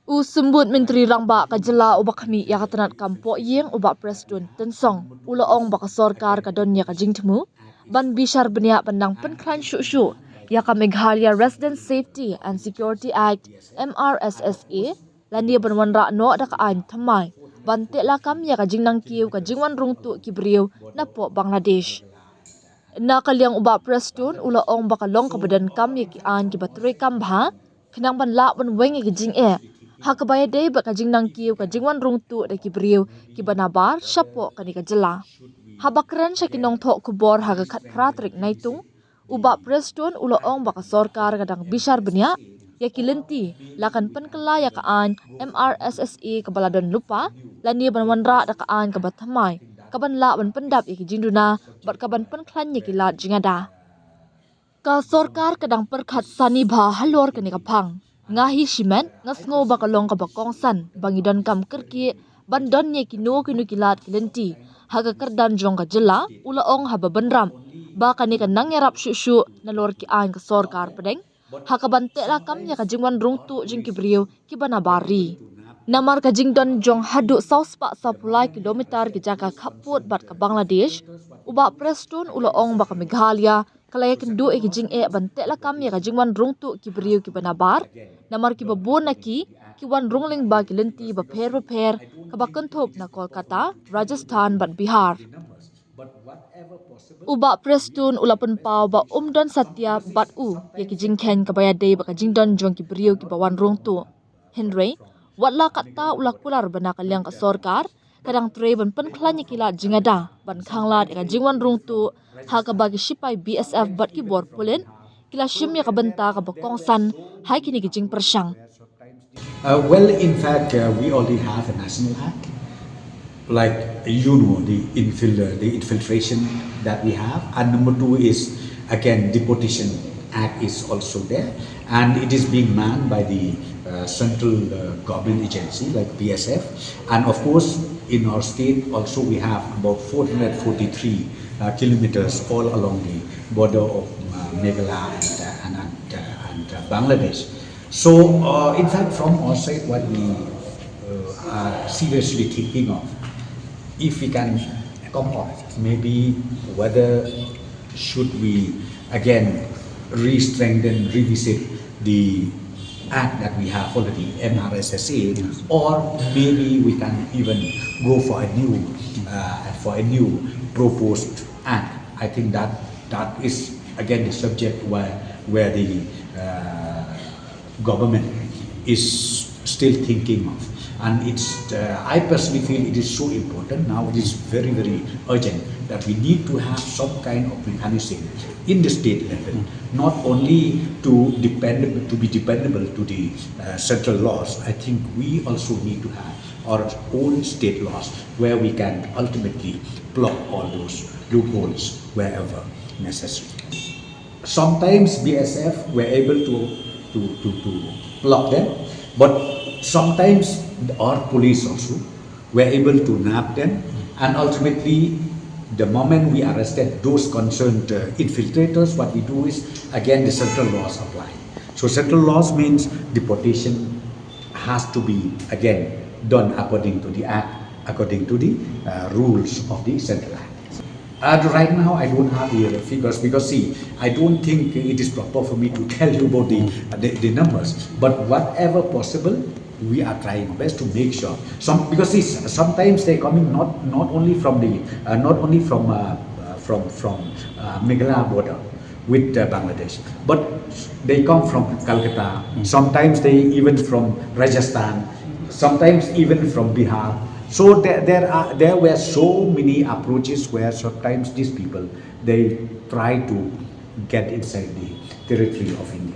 Usumbut Menteri Rangba kajela ubak kami ya katanat kampo yeng ubak presiden tensong ulaong baka Sorkar kadonya kajingtemu ban bishar bniah pandang pynkhlain shu ya ka Meghalaya Resident Safety and Security Act MRSSA lani ban wanrah no da ka ain thymmai ban te lakam ya kajingnang kiu kajingwan rungtu kibriu na po Bangladesh. Na kaliang ubak presiden ulaong baka long kabadan kam ya ki an ki batrei kam bha khinang ban la ban weng ki jing hakabaya day ba kajing nang kiu kajing wan rung tu da kibriu ki banabar shapo kani kajela habakran sha kinong tho kubor haga khat pratrik naitung uba preston uloong baka Sorkar kadang bishar bniah ya kilenti lakan penkela ya kaan MRSSA kabaladon lupa lani ban wanrah da kaan kabat thymmai kaban la ban pendap ya kijinduna bat kaban pynkhlain ya kilat jingada ka Sorkar kadang perkhat sani bha halor kani kaphang ngahi simen ngasngo bakalong ka bakongsan bangidon kam kerki bandon ye kino kilat kilenti haga kerdan jong ka jela ulaong haba benram bakani ka nang yarap shu nalor ki an ka Sorkar pedeng haka bante la kam ya ka jingwan rungtu jing kibriu ki banabari namar ka jingdon jong hadu sauspa sapulai kilometer ki jaka khaput bat ka Bangladesh uba preston ulaong baka Meghalaya kalaya kendo e kijing bante la kam ya kajingwan rungtu kibriu ki banabar namar ki babon na ki wan rungling ba kilenti ba pher ka bakanthop na Kolkata Rajasthan bat Bihar uba preston ulapan pau ba umdon satya bat ya kijing khen kabaya day ba kajingdon jong kibriu ki bawan rungtu Henry watla kata ulakular bana kalyang ka Sorkar kadang tre ban pynkhlain kilat jingada ban khanglat ka jingwan rungtu ha ka bagi sipai BSF bat ki bor pulen kila shim ya ka benta ka bakongsan hai kini kijing persang. Well, in fact, we already have a national act, like the infiltration that we have, and number two is again deportation act is also there, and it is being manned by the central government agency like BSF, and of course in our state also we have about 443 kilometers all along the border of Meghalaya and Bangladesh. So in fact from our side what we are seriously thinking of, if we can come up maybe whether should we again re-strengthen, revisit the act that we have already, MRSSA, or maybe we can even go for a new proposed act. I think that is again the subject where the government is still thinking of, and it's I personally feel it is so important now. It is very urgent that we need to have some kind of mechanism in the state level, not only to be dependable to the central laws. I think we also need to have our own state laws where we can ultimately block all those loopholes wherever necessary. Sometimes BSF were able to block them, but sometimes our police also were able to nab them, and ultimately the moment we arrested those concerned infiltrators, what we do is again the central laws apply. So central laws means deportation has to be again done according to the act, according to the rules of the central act. Right now I don't have the figures because see, I don't think it is proper for me to tell you about the numbers, but whatever possible we are trying best to make sure because see, sometimes they coming not only from Meghalaya border with Bangladesh, but they come from Calcutta, sometimes they even from Rajasthan, sometimes even from Bihar. So there were so many approaches where sometimes these people they try to get inside the territory of India.